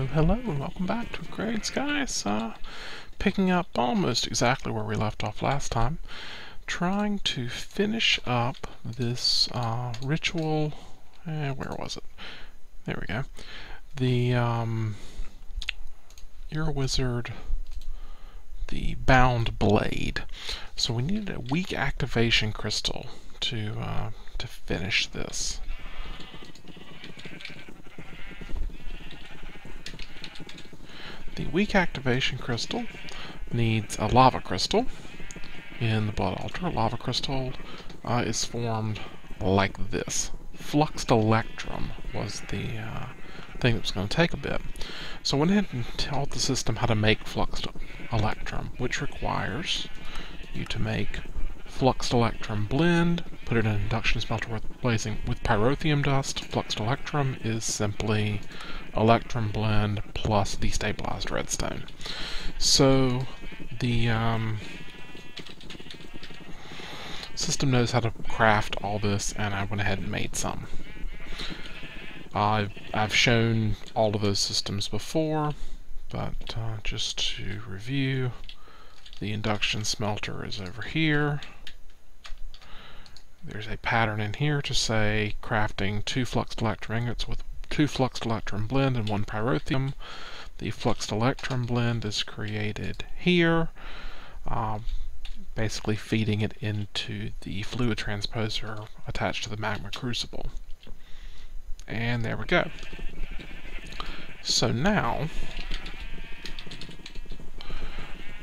Hello, and welcome back to Grey Skies. Picking up almost exactly where we left off last time. Trying to finish up this ritual. Where was it? There we go. You're a wizard. The bound blade. So we needed a weak activation crystal to finish this. The weak activation crystal needs a lava crystal in the blood altar. Lava crystal is formed like this. Fluxed electrum was the thing that was going to take a bit. So I went ahead and taught the system how to make fluxed electrum, which requires you to make fluxed electrum blend, put it in an induction smelter blazing with pyrotheum dust. Fluxed electrum is simply electrum blend plus destabilized redstone. So the system knows how to craft all this, and I went ahead and made some. I've shown all of those systems before, but just to review, the induction smelter is over here. There's a pattern in here to say crafting 2 fluxed electrum ingots with 2 fluxed electrum blend and 1 pyrotheum. The fluxed electrum blend is created here, basically feeding it into the fluid transposer attached to the magma crucible. And there we go. So now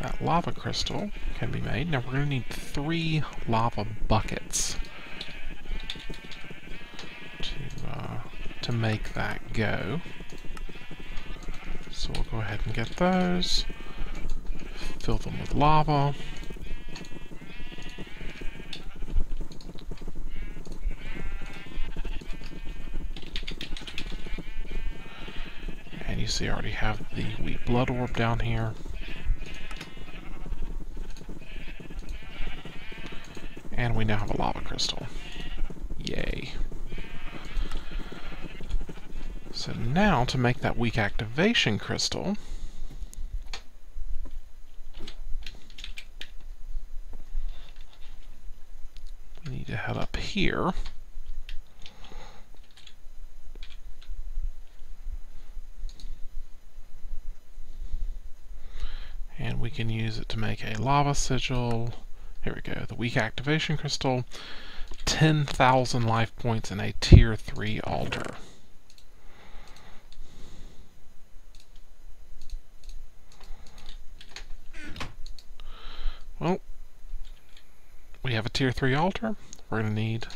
that lava crystal can be made. Now we're going to need 3 lava buckets to make that go. So we'll go ahead and get those, fill them with lava. And you see I already have the weak blood orb down here. And we now have a lava crystal. Yay. So now, to make that weak activation crystal, we need to head up here. And we can use it to make a lava sigil. Here we go, the weak activation crystal, 10,000 life points in a tier 3 altar. Well, we have a tier 3 altar. We're going to need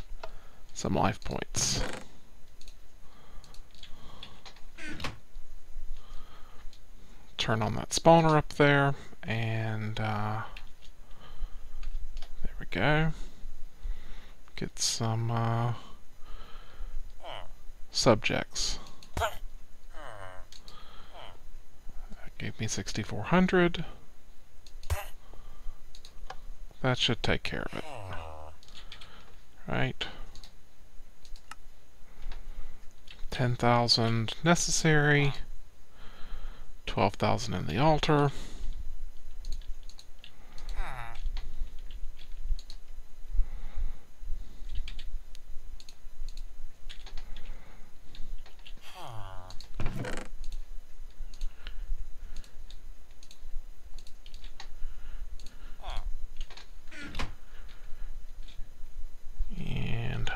some life points. Turn on that spawner up there, and there we go. Get some subjects. That gave me 6,400. That should take care of it. Right. 10,000 necessary. 12,000 in the altar.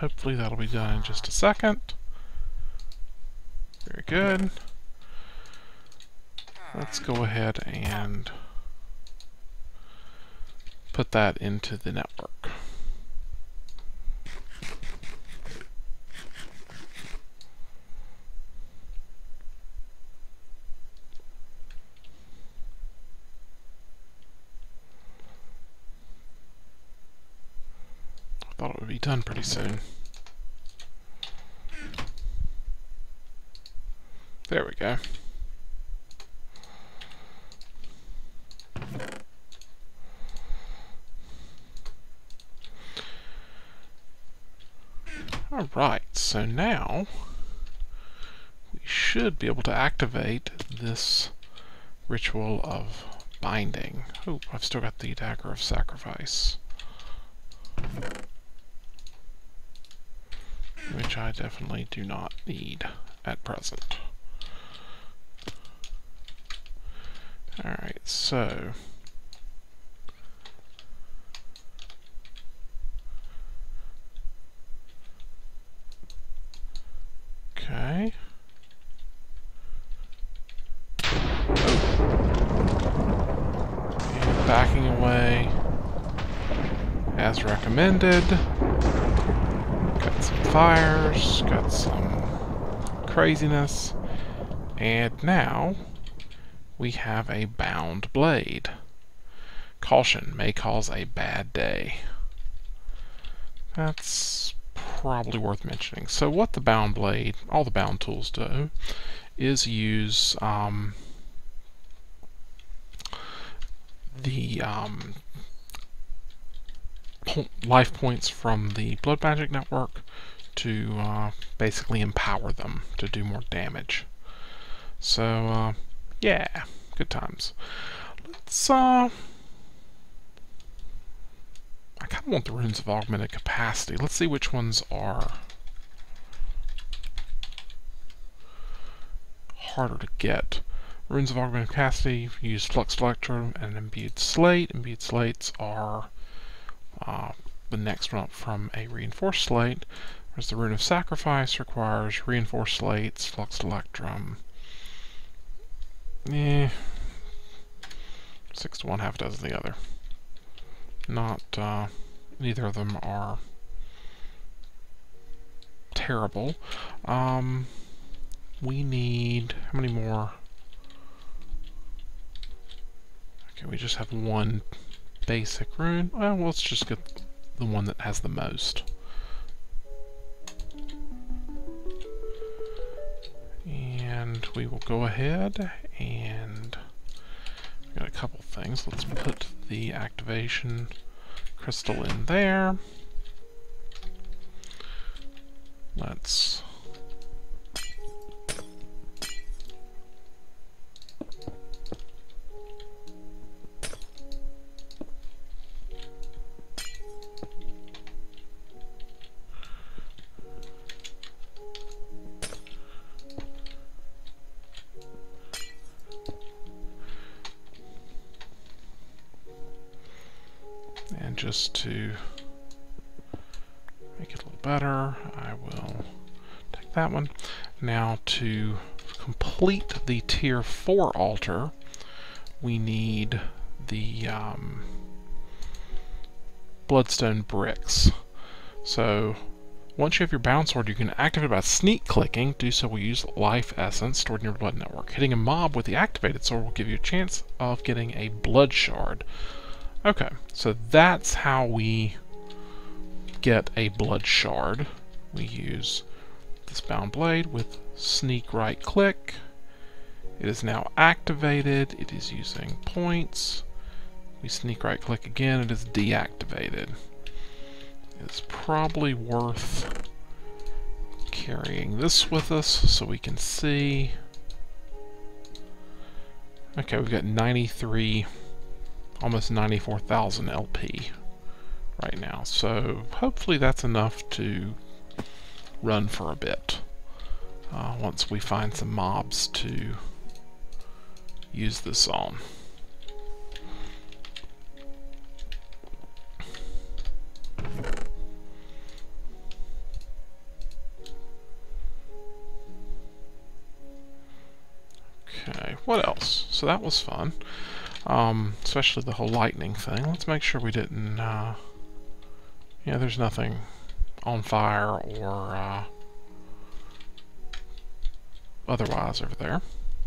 Hopefully that'll be done in just a second. Very good. Let's go ahead and put that into the network. I thought it would be done pretty soon. There we go. Alright, so now we should be able to activate this ritual of binding. Oh, I've still got the Dagger of Sacrifice, which I definitely do not need at present. Alright, so okay. And backing away as recommended. Got some fires, got some craziness, and now we have a bound blade. Caution, may cause a bad day. That's probably worth mentioning. So what the bound blade, all the bound tools do, is use the life points from the Blood Magic Network to basically empower them to do more damage. So yeah, good times. Let's I kind of want the Runes of Augmented Capacity. Let's see which ones are harder to get. Runes of Augmented Capacity use Flux Electrum and Imbued Slate. Imbued Slates are the next one up from a Reinforced Slate. Whereas the Rune of Sacrifice requires Reinforced Slates, Flux Electrum. 6 to 1, half a dozen the other. Not, neither of them are terrible. We need, how many more? Okay, we just have one basic rune. Well, let's just get the one that has the most. And we will go ahead and got a couple things. Let's put the activation crystal in there. Let's and just to make it a little better, I will take that one. Now to complete the tier 4 altar, we need the bloodstone bricks. So once you have your bound sword, you can activate it by sneak clicking. Do so will use life essence stored in your blood network. Hitting a mob with the activated sword will give you a chance of getting a blood shard. Okay, so that's how we get a blood shard. We use this bound blade with sneak right click. It is now activated. It is using points. We sneak right click again. It is deactivated. It's probably worth carrying this with us so we can see. Okay, we've got 93, almost 94,000 LP right now. So hopefully that's enough to run for a bit once we find some mobs to use this on. Okay, what else? So that was fun. Especially the whole lightning thing. Let's make sure we didn't, yeah, there's nothing on fire or otherwise over there.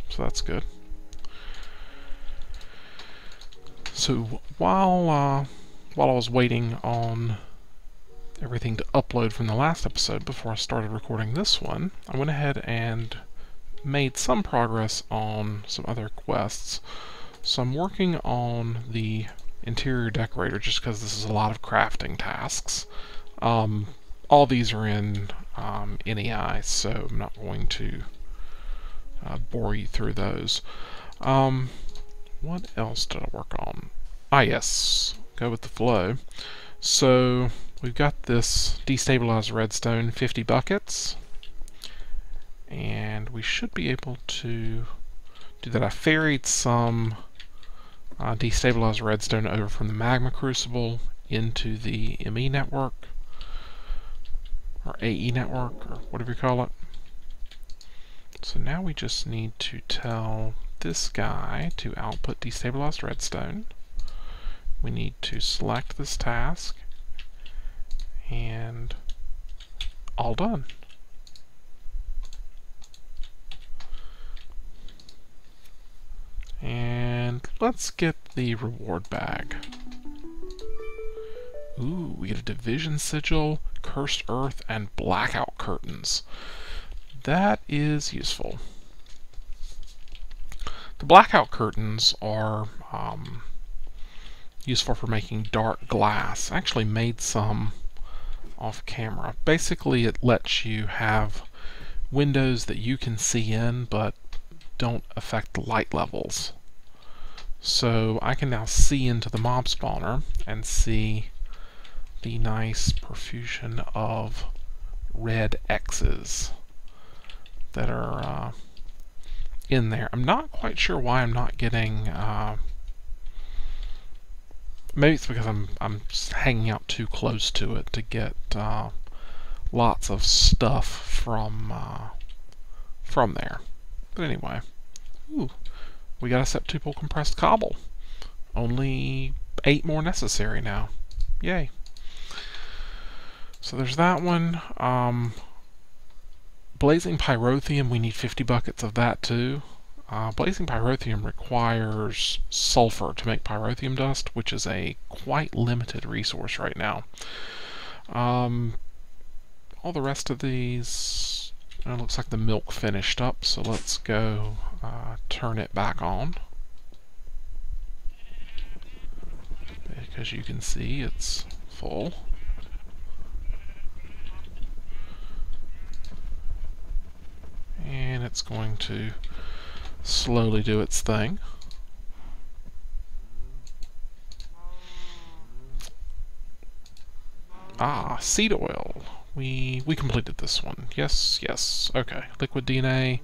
So that's good. So while I was waiting on everything to upload from the last episode before I started recording this one, I went ahead and made some progress on some other quests. So I'm working on the interior decorator just because this is a lot of crafting tasks. All these are in NEI, so I'm not going to bore you through those. What else did I work on? Yes, go with the flow. So we've got this destabilized redstone, 50 buckets, and we should be able to do that. I ferried some destabilized redstone over from the magma crucible into the ME network, or AE network, or whatever you call it. So now we just need to tell this guy to output destabilized redstone. We need to select this task, and all done. And let's get the reward bag. Ooh, we get a division sigil, cursed earth, and blackout curtains. That is useful. The blackout curtains are useful for making dark glass. I actually made some off camera. Basically, it lets you have windows that you can see in, but don't affect the light levels. So I can now see into the mob spawner and see the nice profusion of red X's that are in there. I'm not quite sure why I'm not getting maybe it's because I'm hanging out too close to it to get lots of stuff from there. But anyway, ooh, we got a septuple compressed cobble. Only 8 more necessary now. Yay. So there's that one. Blazing pyrotheum, we need 50 buckets of that too. Blazing pyrotheum requires sulfur to make pyrotheum dust, which is a quite limited resource right now. All the rest of these, it looks like the milk finished up, so let's go turn it back on. Because you can see it's full. And it's going to slowly do its thing. Seed oil. We completed this one. Yes, yes. Okay. Liquid DNA,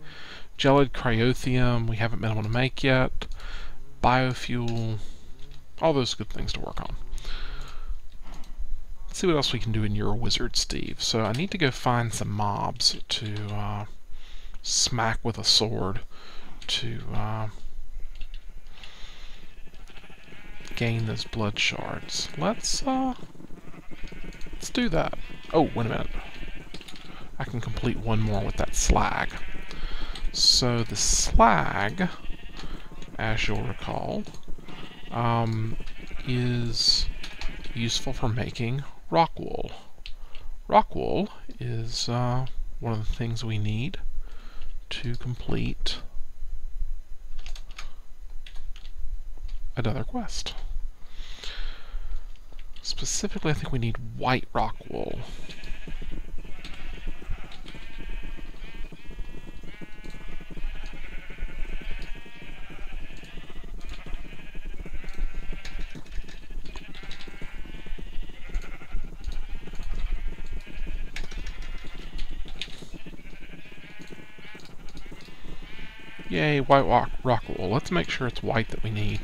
gelid cryotheum, we haven't been able to make yet. Biofuel, all those good things to work on. Let's see what else we can do in your wizard, Steve. So I need to go find some mobs to smack with a sword to gain those blood shards. Let's do that. Oh, wait a minute. I can complete one more with that slag. So the slag, as you'll recall, is useful for making rock wool. Rock wool is one of the things we need to complete another quest. Specifically, I think we need white rock wool. Yay, white rock wool. Let's make sure it's white that we need.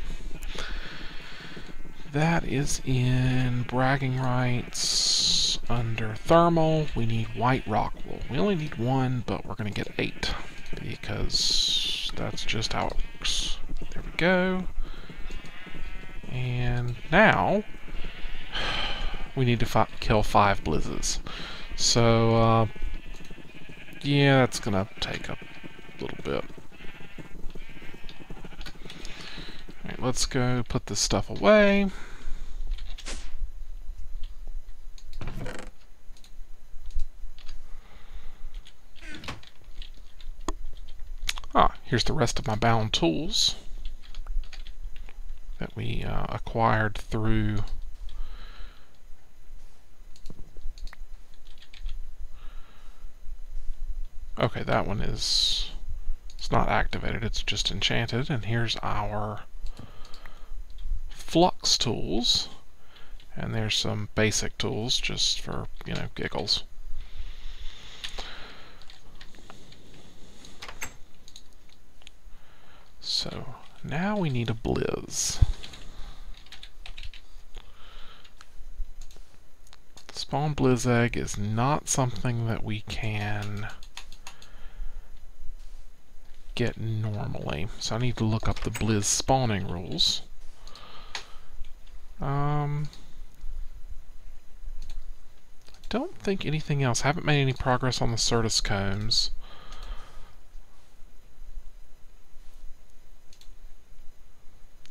That is in bragging rights. Under thermal, we need white rock wool. We only need 1, but we're going to get 8 because that's just how it works. There we go. And now we need to kill 5 blizzes. So, yeah, that's going to take a little bit. Alright, let's go put this stuff away. Here's the rest of my bound tools that we acquired through okay, that one is It's not activated, it's just enchanted. And here's our flux tools. And there's some basic tools just for, you know, giggles. So now we need a blizz. Spawn blizz egg is not something that we can get normally. So I need to look up the blizz spawning rules. Don't think anything else. Haven't made any progress on the Certus combs.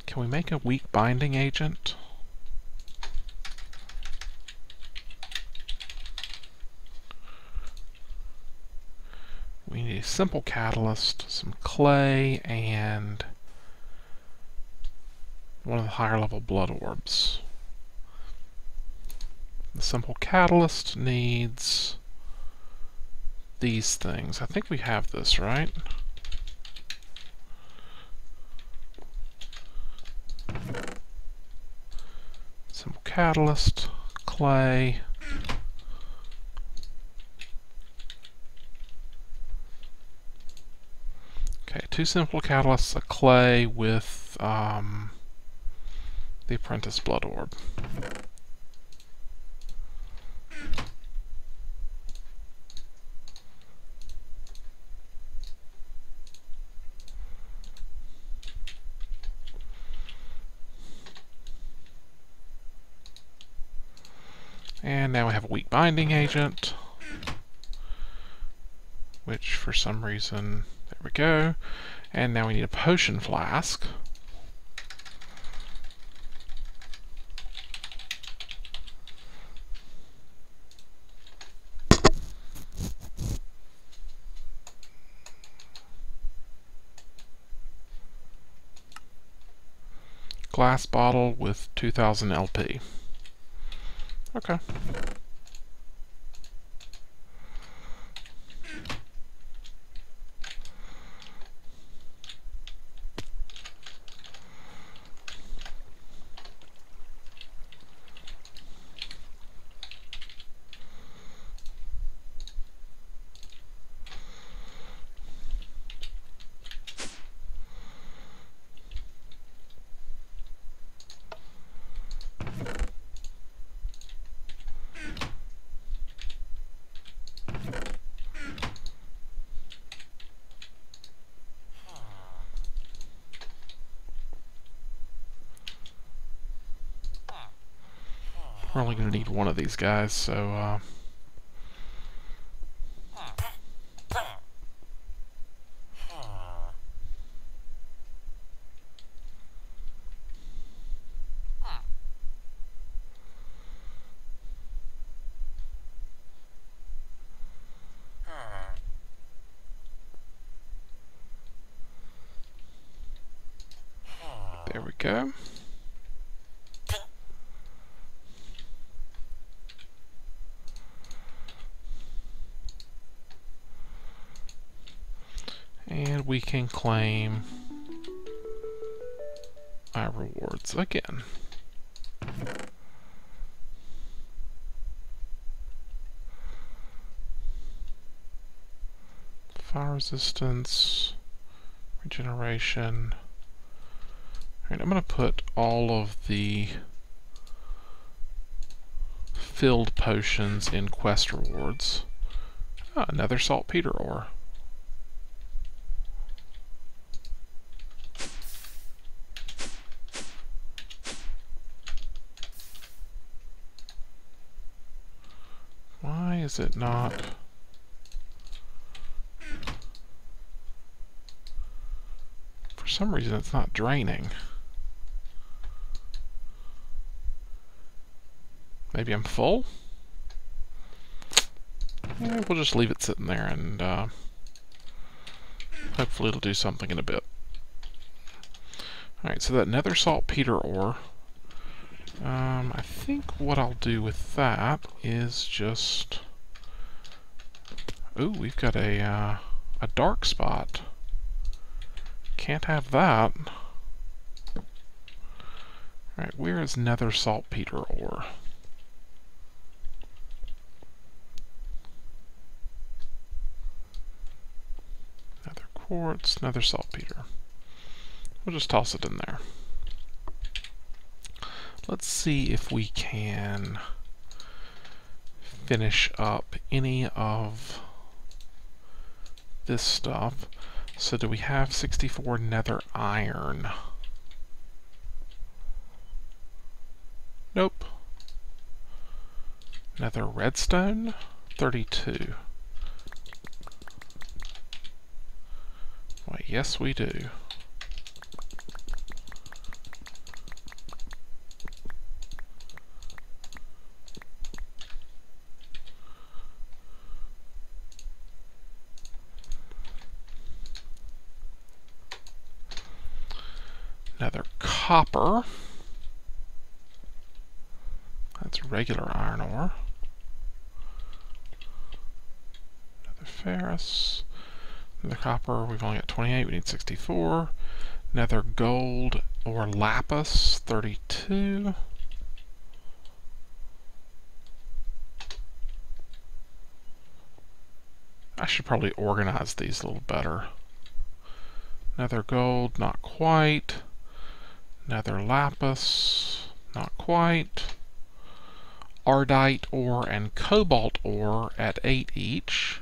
Can we make a weak binding agent? We need a simple catalyst, some clay, and one of the higher level blood orbs. The simple catalyst needs these things. I think we have this, right? Simple catalyst, clay. Okay, 2 simple catalysts, a clay with the apprentice blood orb. And now we have a weak binding agent, which for some reason, there we go. And now we need a potion flask. Glass bottle with 2000 LP. Okay. We're only going to need one of these guys, so there we go. And we can claim our rewards again. Fire resistance, regeneration. Alright, I'm going to put all of the filled potions in quest rewards. Ah, another saltpeter ore. Why is it not? For some reason it's not draining. Maybe I'm full? Yeah, we'll just leave it sitting there and hopefully it'll do something in a bit. Alright, so that nether saltpeter ore, I think what I'll do with that is just... Ooh, we've got a dark spot. can't have that. Alright, where is nether saltpeter ore? Nether quartz, nether saltpeter. We'll just toss it in there. Let's see if we can finish up any of this stuff. So do we have 64 nether iron? Nope. Nether redstone? 32. Why, yes we do. Nether copper. That's regular iron ore. Nether ferrous. Nether copper, we've only got 28, we need 64. Nether gold or lapis, 32. I should probably organize these a little better. Nether gold, not quite. Nether lapis, not quite. Ardite ore and cobalt ore at 8 each.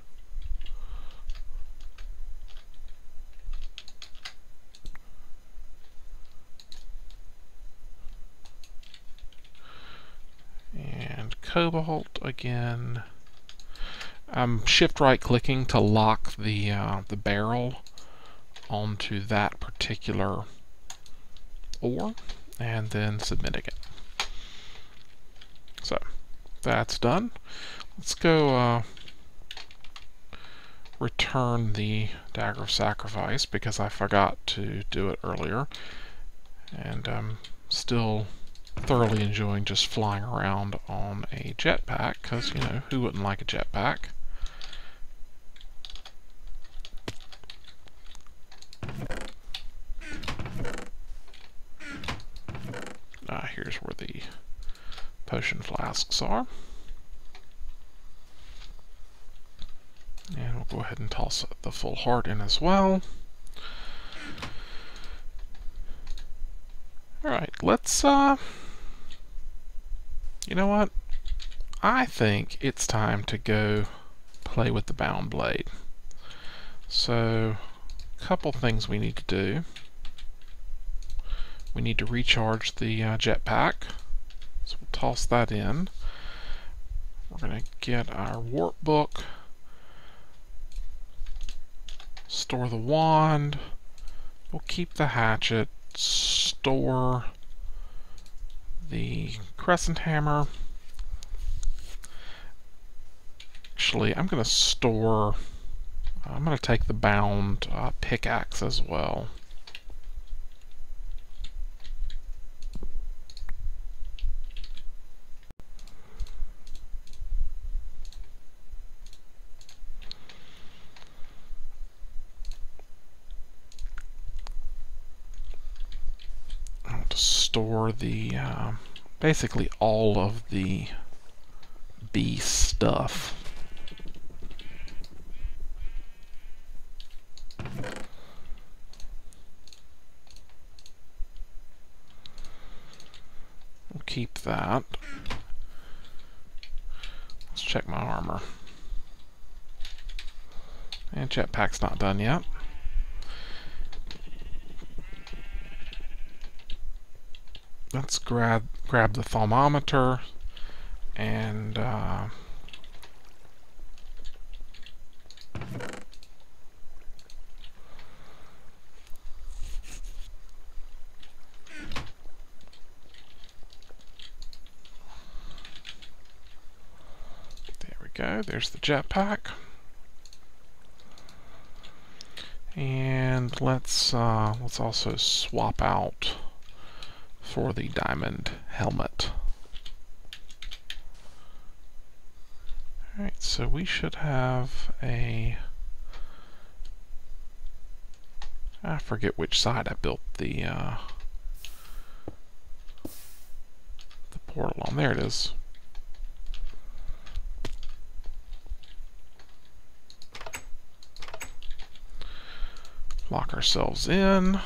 And cobalt again. I'm shift right clicking to lock the barrel onto that particular ore and then submitting it. So that's done. Let's go return the Dagger of Sacrifice because I forgot to do it earlier, and I'm still thoroughly enjoying just flying around on a jetpack because, you know, who wouldn't like a jetpack? Here's where the potion flasks are. And we'll go ahead and toss the full heart in as well. Alright, let's, you know what? I think it's time to go play with the bound blade. So, a couple things we need to do. We need to recharge the jetpack, so we'll toss that in. We're going to get our warp book, store the wand, we'll keep the hatchet, store the crescent hammer. Actually, I'm going to take the bound pickaxe as well. Store the basically all of the bee stuff. We'll keep that. Let's check my armor. And jetpack's not done yet. Let's grab the thermometer and there we go. There's the jetpack. And let's also swap out for the diamond helmet. Alright, so we should have a I forget which side I built the portal on. There it is. Lock ourselves in.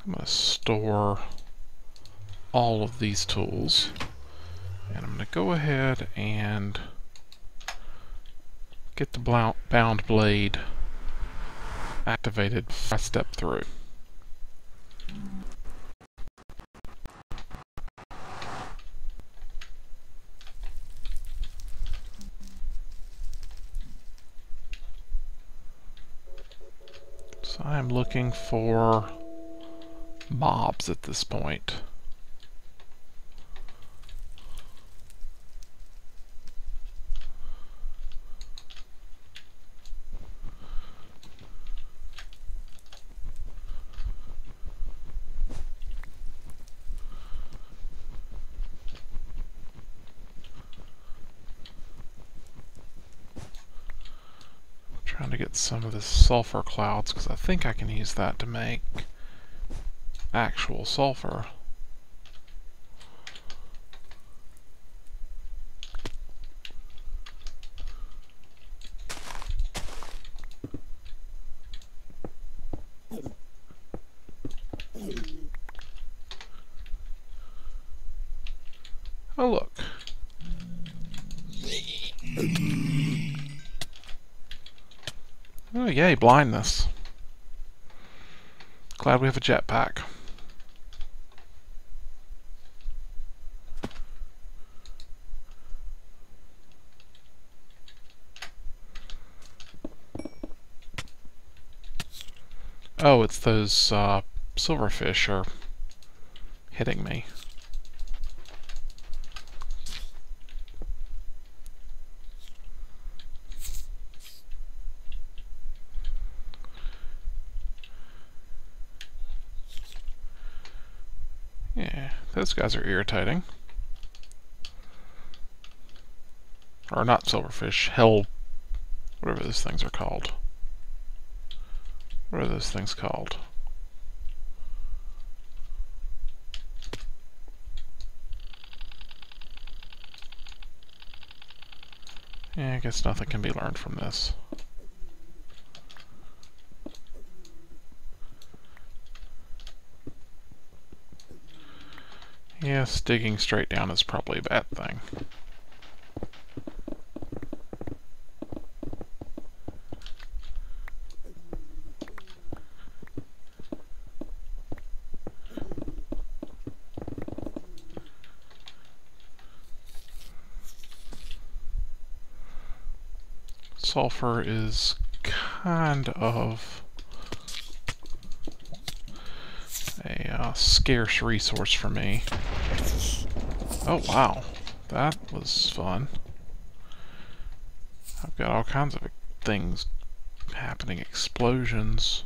I'm going to store all of these tools, and I'm going to go ahead and get the bound blade activated before I step through. So I'm looking for mobs at this point. Trying to get some of this sulfur clouds because I think I can use that to make actual sulfur. Oh look. Oh yay, blindness. Glad we have a jetpack. Oh, it's those silverfish are hitting me. Yeah, those guys are irritating. Or not silverfish, hell, whatever those things are called. What are those things called? Yeah, I guess nothing can be learned from this. Yes, digging straight down is probably a bad thing. Sulfur is kind of a scarce resource for me. Oh wow, that was fun. I've got all kinds of things happening, explosions.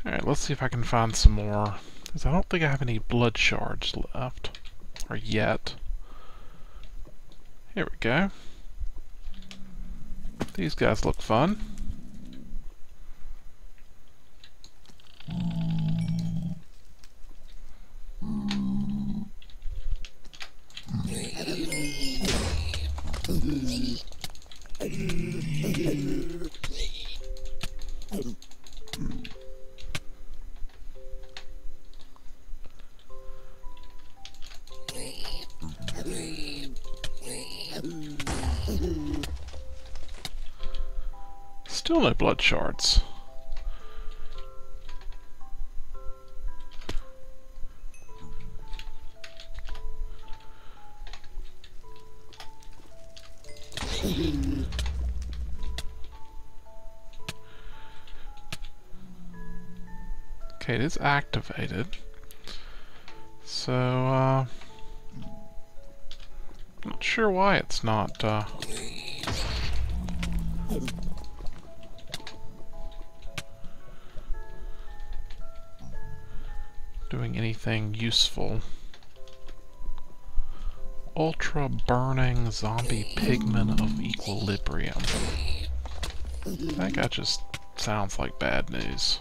Alright, let's see if I can find some more, because I don't think I have any blood shards left, or yet. Here we go. These guys look fun. Still no blood shards. Okay, it is activated. So, not sure why it's not, doing anything useful. Ultra Burning Zombie Pigment of Equilibrium. I think that just sounds like bad news.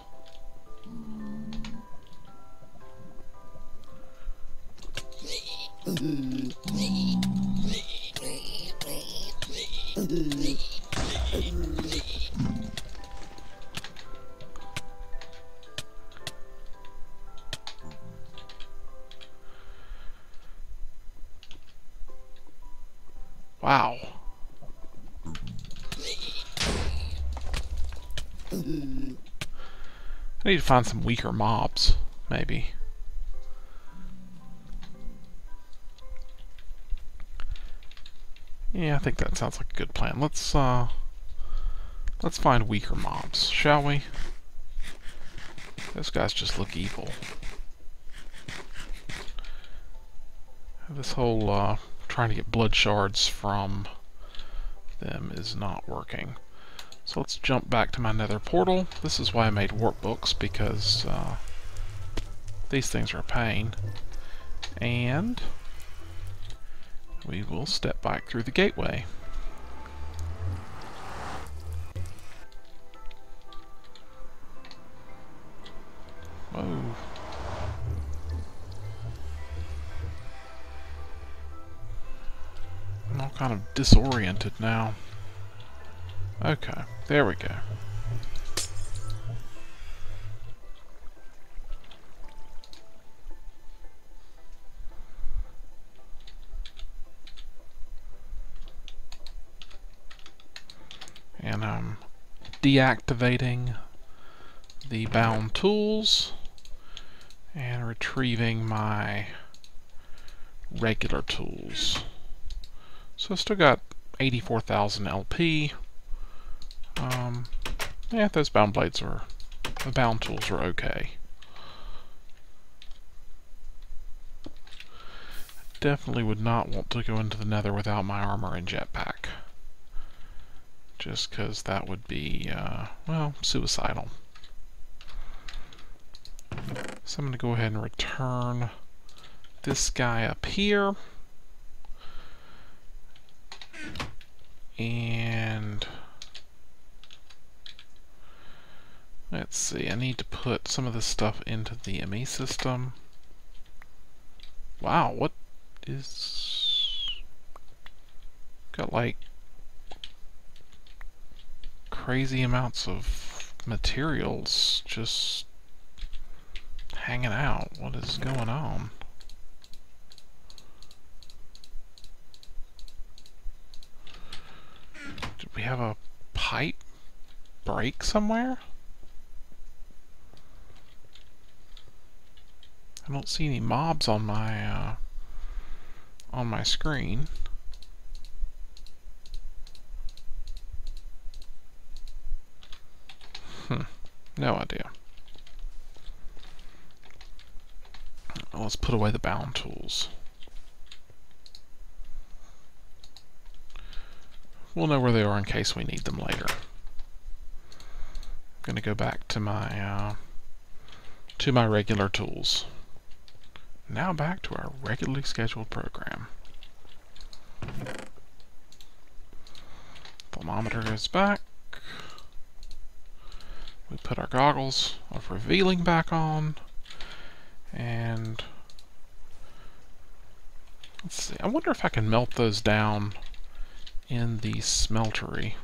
Wow. I need to find some weaker mobs, maybe. Yeah, I think that sounds like a good plan. Let's find weaker mobs, shall we? Those guys just look evil. This whole, trying to get blood shards from them is not working. So let's jump back to my nether portal. This is why I made workbooks, because these things are a pain. And we will step back through the gateway. Whoa. I'm all kind of disoriented now. Okay, there we go. And I'm deactivating the bound tools and retrieving my regular tools. So I still got 84,000 LP. Yeah, those bound blades are, the bound tools are okay. Definitely would not want to go into the nether without my armor and jetpack. Just because that would be, well, suicidal. So I'm going to go ahead and return this guy up here. And let's see, I need to put some of this stuff into the ME system. Wow, what is... got like crazy amounts of materials just hanging out. What is going on? Did we have a pipe break somewhere? I don't see any mobs on my screen. No idea. Well, let's put away the bound tools. We'll know where they are in case we need them later. I'm going to go back to my regular tools. Now back to our regularly scheduled program. Thermometer goes back. We put our goggles of revealing back on. And let's see, I wonder if I can melt those down in the smeltery.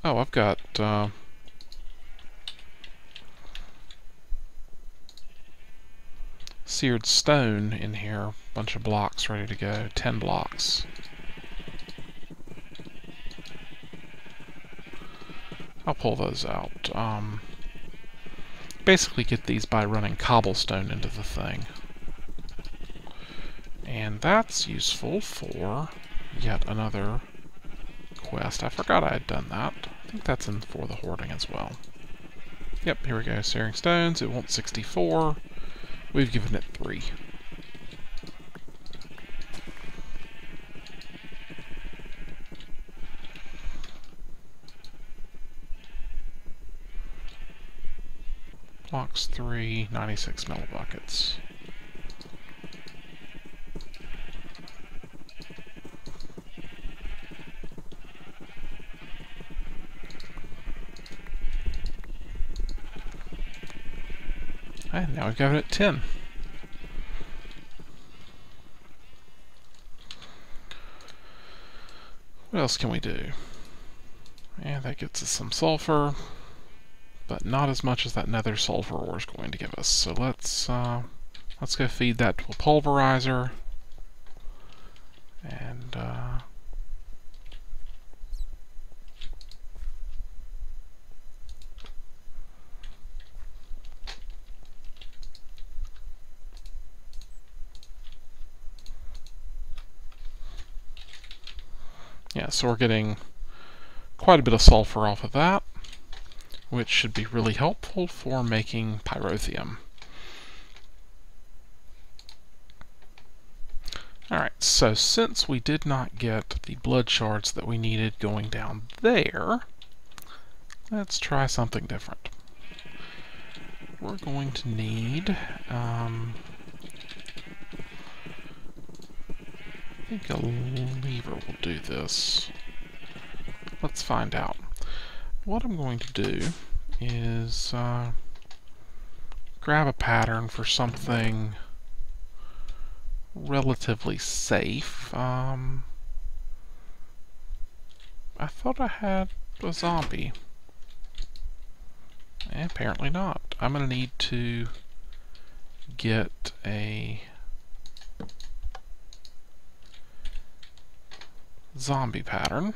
Oh, I've got seared stone in here. A bunch of blocks ready to go. 10 blocks. I'll pull those out. Basically get these by running cobblestone into the thing. And that's useful for yet another quest. I forgot I had done that. I think that's in for the hoarding as well. Yep, here we go. Searing stones. It wants 64. We've given it 3. Blocks 3, 96 millibuckets. And now we've given it 10. What else can we do? And that gets us some sulfur, but not as much as that nether sulfur ore is going to give us. So let's go feed that to a pulverizer, and yeah, so we're getting quite a bit of sulfur off of that, which should be really helpful for making pyrotheum. Alright, so since we did not get the blood shards that we needed going down there, let's try something different. We're going to need, I think a lever will do this. Let's find out. What I'm going to do is grab a pattern for something relatively safe. I thought I had a zombie. Apparently not. I'm going to need to get a zombie pattern.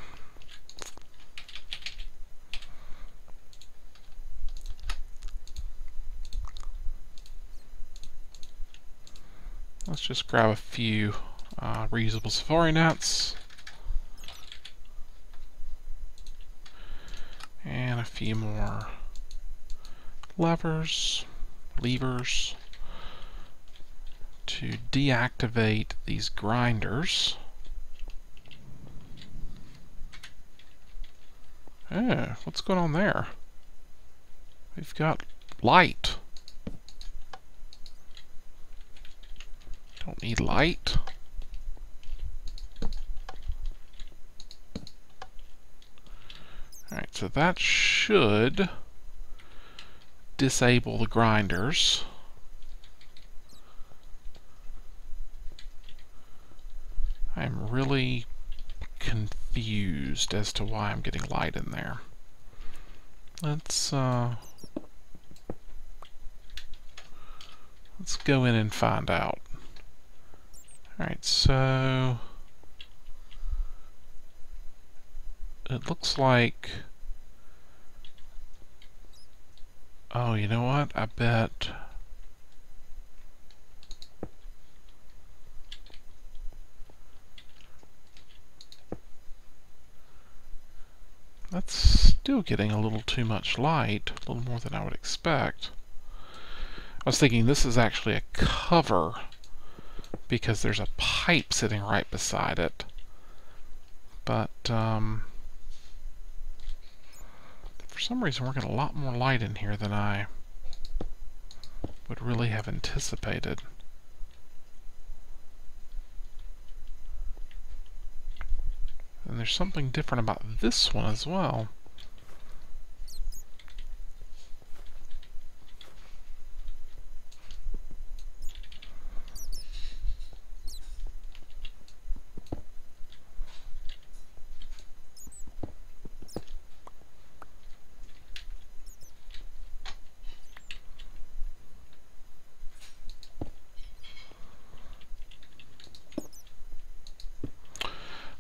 Let's just grab a few reusable safari nets and a few more levers to deactivate these grinders. Oh, what's going on there? We've got light. Don't need light. Alright, so that should disable the grinders. I'm really confused as to why I'm getting light in there. Let's go in and find out. Alright, so it looks like, oh, you know what? I bet that's still getting a little too much light, a little more than I would expect. I was thinking this is actually a cover because there's a pipe sitting right beside it. But for some reason we're getting a lot more light in here than I would really have anticipated. And there's something different about this one as well.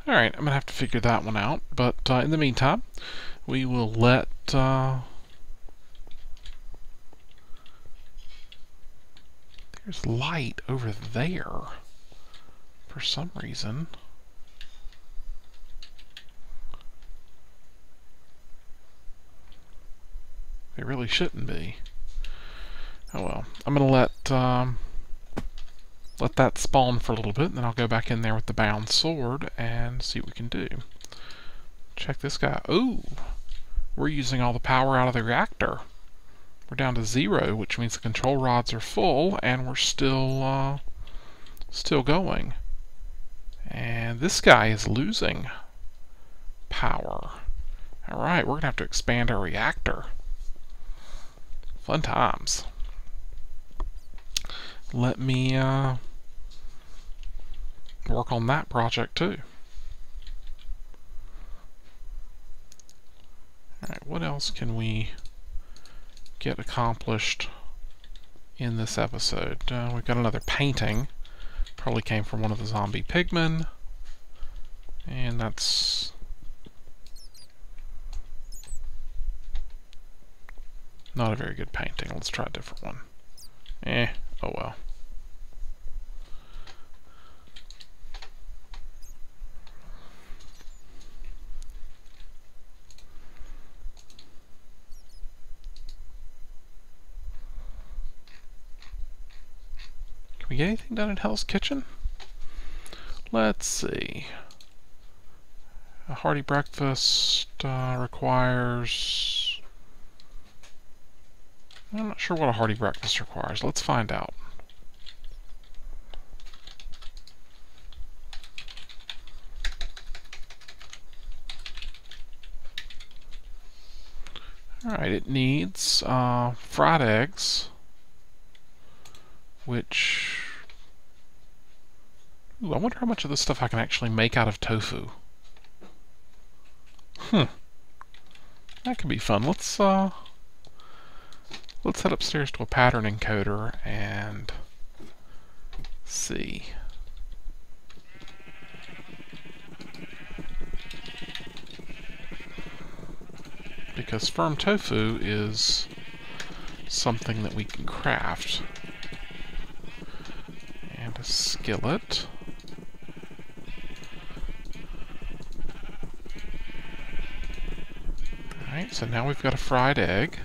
Alright, I'm going to have to figure that one out, but in the meantime, we will let there's light over there for some reason. They really shouldn't be. Oh well. I'm gonna let that spawn for a little bit, and then I'll go back in there with the bound sword and see what we can do. Check this guy. Ooh! We're using all the power out of the reactor. We're down to 0, which means the control rods are full, and we're still going. And this guy is losing power. Alright, we're going to have to expand our reactor. Fun times. Let me work on that project too. Alright, what else can we get accomplished in this episode? We've got another painting. Probably came from one of the zombie pigmen. And that's not a very good painting. Let's try a different one. Oh well. Can we get anything done in Hell's Kitchen? Let's see. A hearty breakfast requires... I'm not sure what a hearty breakfast requires. Let's find out. Alright, it needs fried eggs, which... Ooh, I wonder how much of this stuff I can actually make out of tofu. That could be fun. Let's head upstairs to a pattern encoder and see. Because firm tofu is something that we can craft. And a skillet. Alright, so now we've got a fried egg.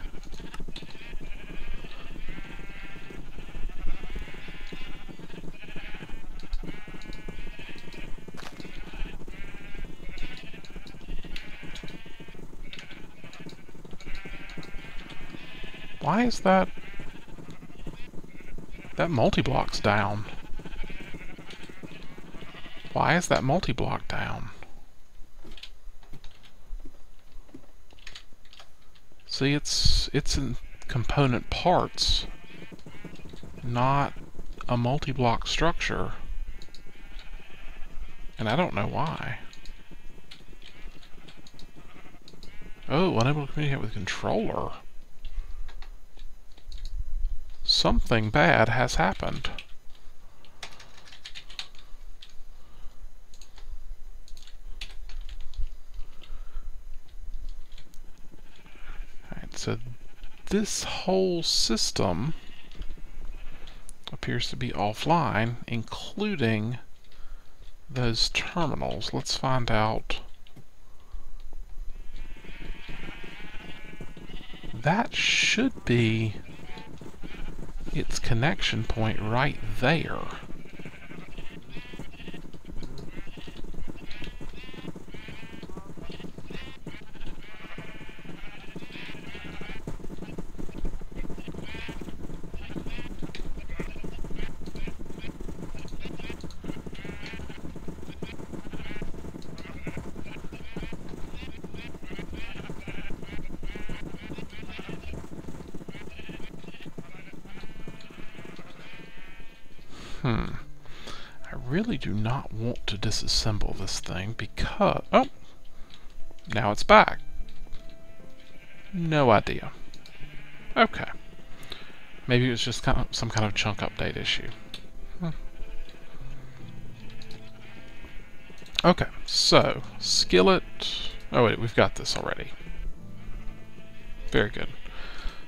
Why is that multi-block's down? Why is that multi-block down? See, it's in component parts, not a multi-block structure. And I don't know why. Oh, unable to communicate with controller. Something bad has happened. Alright, so this whole system appears to be offline, including those terminals. Let's find out. That should be its connection point right there. I really do not want to disassemble this thing because... Oh! Now it's back. No idea. Okay. Maybe it was just some kind of chunk update issue. Okay, so, skillet... Oh wait, we've got this already. Very good.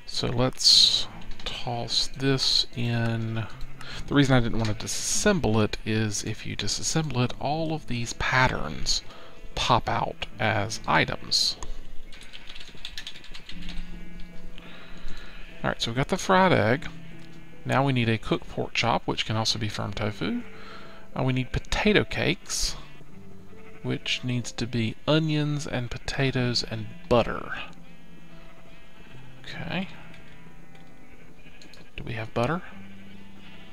So let's toss this in... The reason I didn't want to disassemble it is if you disassemble it, all of these patterns pop out as items. Alright, so we've got the fried egg. Now we need a cooked pork chop, which can also be firm tofu. We need potato cakes, which needs to be onions and potatoes and butter. Okay. Do we have butter?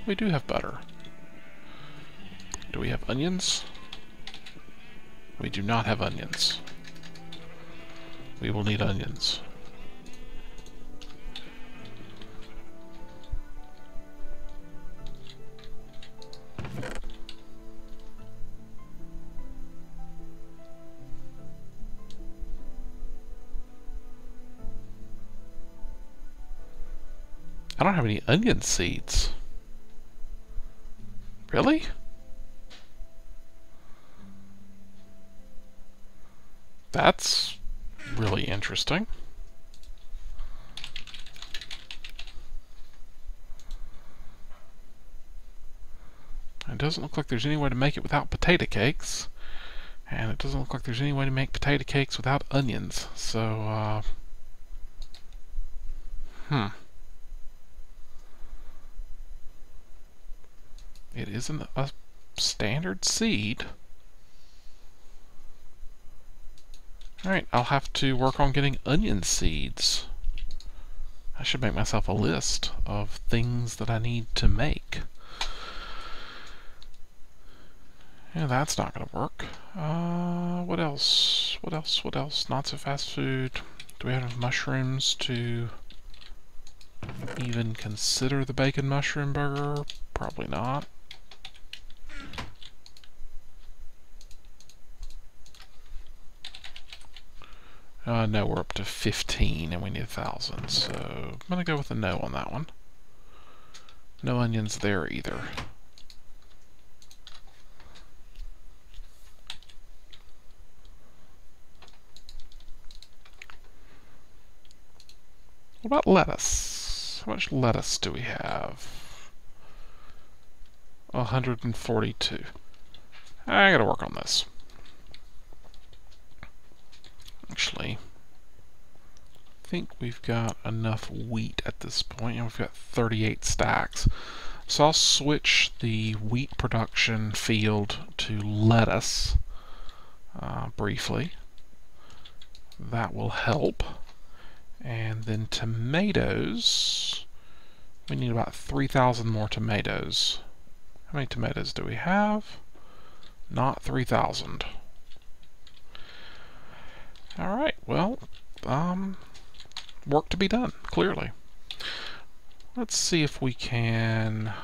We do have butter. Do we have onions? We do not have onions. We will need onions. I don't have any onion seeds. Really? That's really interesting. It doesn't look like there's any way to make it without potato cakes. And it doesn't look like there's any way to make potato cakes without onions. So, It isn't a standard seed. Alright, I'll have to work on getting onion seeds. I should make myself a list of things that I need to make. Yeah, that's not going to work. What else? What else? What else? Not so fast food. Do we have enough mushrooms to even consider the bacon mushroom burger? Probably not. No, we're up to 15 and we need 1,000, so I'm going to go with a no on that one. No onions there either. What about lettuce? How much lettuce do we have? 142. I gotta work on this. Actually, I think we've got enough wheat at this point, and we've got 38 stacks. So I'll switch the wheat production field to lettuce briefly. That will help. And then tomatoes, we need about 3,000 more tomatoes. How many tomatoes do we have? Not 3,000. Alright, well, work to be done, clearly. Let's see if we can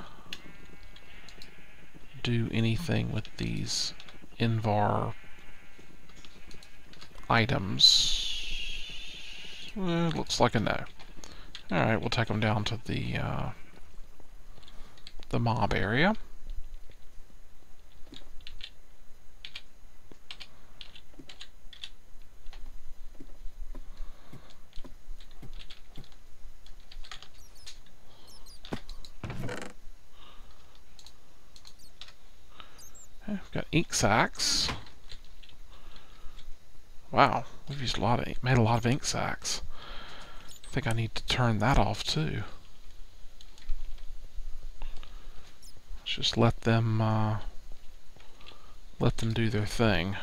do anything with these Invar items. Looks like a no. Alright, we'll take them down to the mob area. We've got ink sacks. Wow, we've used made a lot of ink sacks. I think I need to turn that off too. Let's just let them do their thing.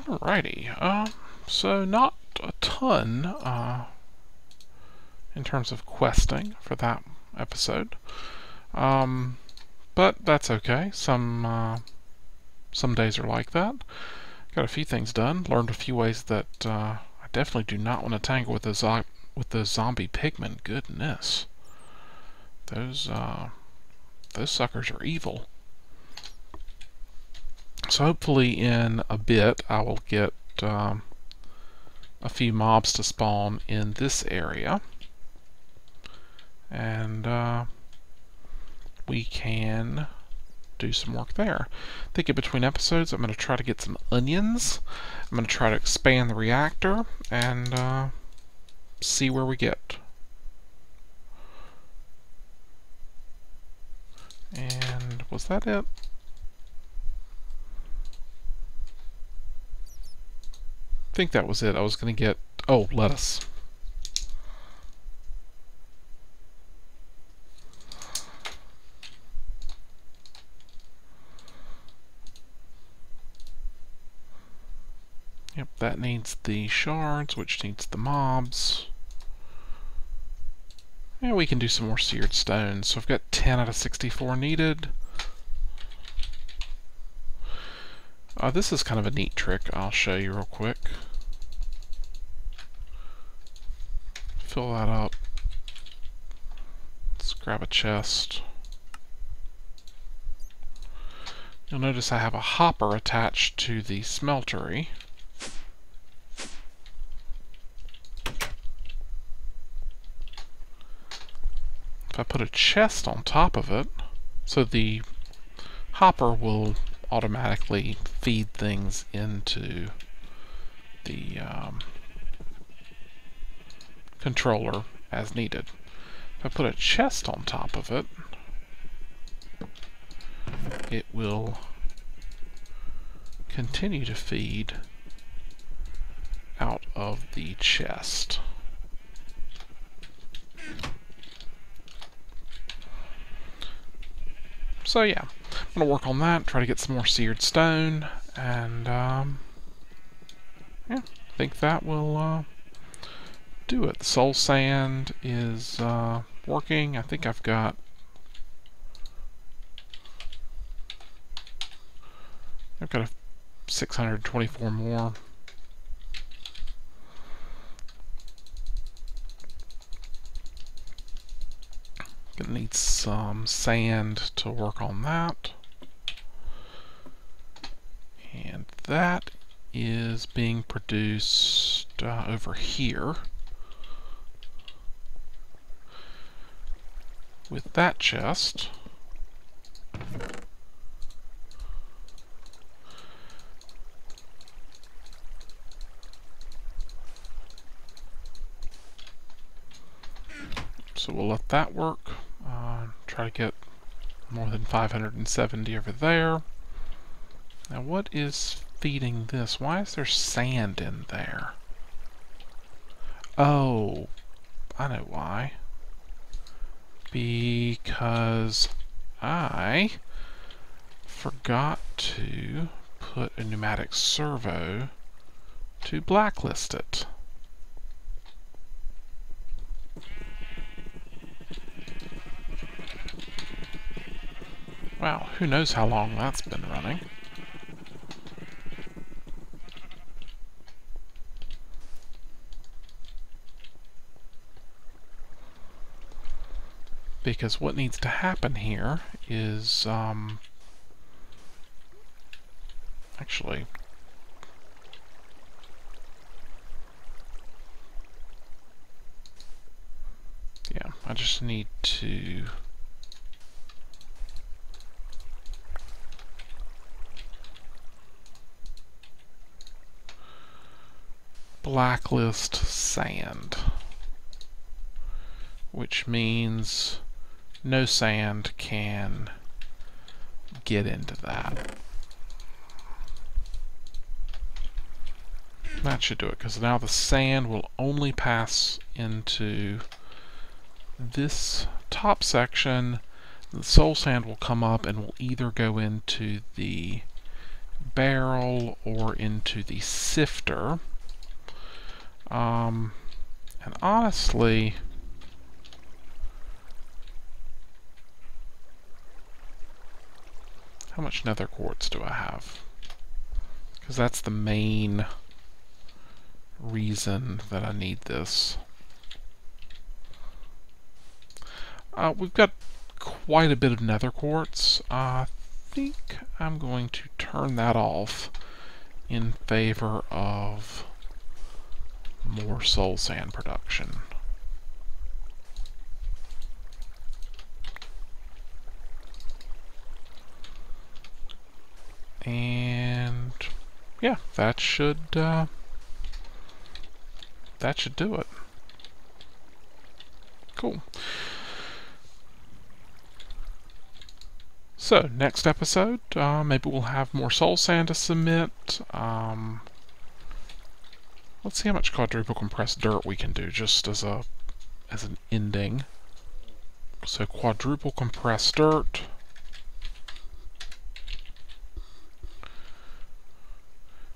Alrighty, so not a ton in terms of questing for that episode, but but that's okay. Some days are like that. Got a few things done. Learned a few ways that I definitely do not want to tangle with those zombie pigmen. Goodness, those suckers are evil. So hopefully in a bit I will get a few mobs to spawn in this area, and we can do some work there. I think in between episodes I'm going to try to get some onions. I'm going to try to expand the reactor and see where we get. And was that it? I think that was it. I was going to get, oh, lettuce. Yep, that needs the shards, which needs the mobs. And we can do some more seared stones. So I've got 10 out of 64 needed. This is kind of a neat trick I'll show you real quick. Fill that up. Let's grab a chest. You'll notice I have a hopper attached to the smeltery. If I put a chest on top of it, so the hopper will automatically feed things into the controller as needed. If I put a chest on top of it, it will continue to feed out of the chest. So yeah, I'm going to work on that, try to get some more seared stone, and yeah, I think that will do it. The soul sand is working. I think I've got a 624 more. Gonna need some sand to work on that. And that is being produced over here with that chest. So we'll let that work. Try to get more than 570 over there. Now what is feeding this? Why is there sand in there? Oh, I know why. Because I forgot to put a pneumatic servo to blacklist it. Wow, who knows how long that's been running. Because what needs to happen here is, actually, yeah, I just need to blacklist sand, which means no sand can get into that. That should do it, because now the sand will only pass into this top section. The soul sand will come up and will either go into the barrel or into the sifter. And honestly, How much nether quartz do I have? Because that's the main reason that I need this. We've got quite a bit of nether quartz. I think I'm going to turn that off in favor of more soul sand production. And yeah, that should do it. Cool. So, next episode, maybe we'll have more soul sand to submit. Let's see how much quadruple compressed dirt we can do, just as an ending. So, quadruple compressed dirt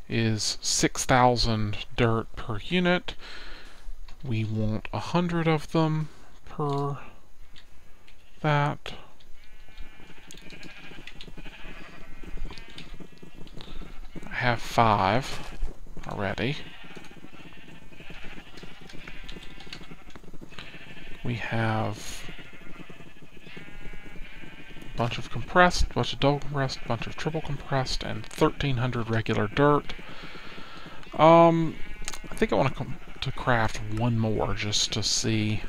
is 6,000 dirt per unit. We want 100 of them per that. I have 5 already. We have a bunch of compressed, a bunch of double compressed, a bunch of triple compressed, and 1,300 regular dirt. I think I want to craft one more just to see.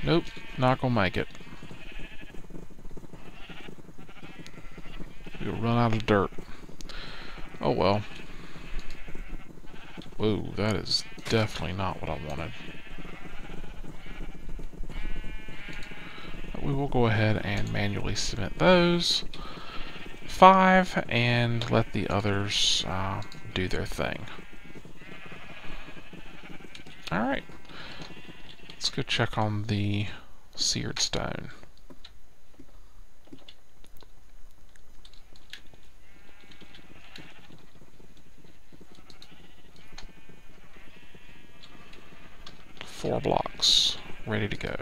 Nope, not gonna make it. We'll run out of dirt. Oh well. Whoa, that is definitely not what I wanted. But we will go ahead and manually submit those 5 and let the others do their thing. Alright. Let's go check on the seared stone. Four blocks, ready to go.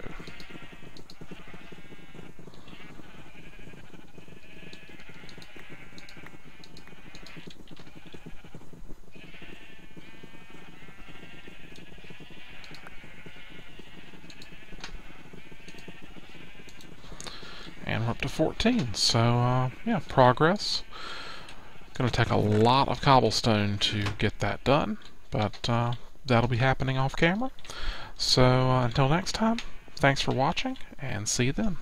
And we're up to 14, so yeah, progress. Gonna take a lot of cobblestone to get that done, but that'll be happening off camera. So until next time, thanks for watching, and see you then.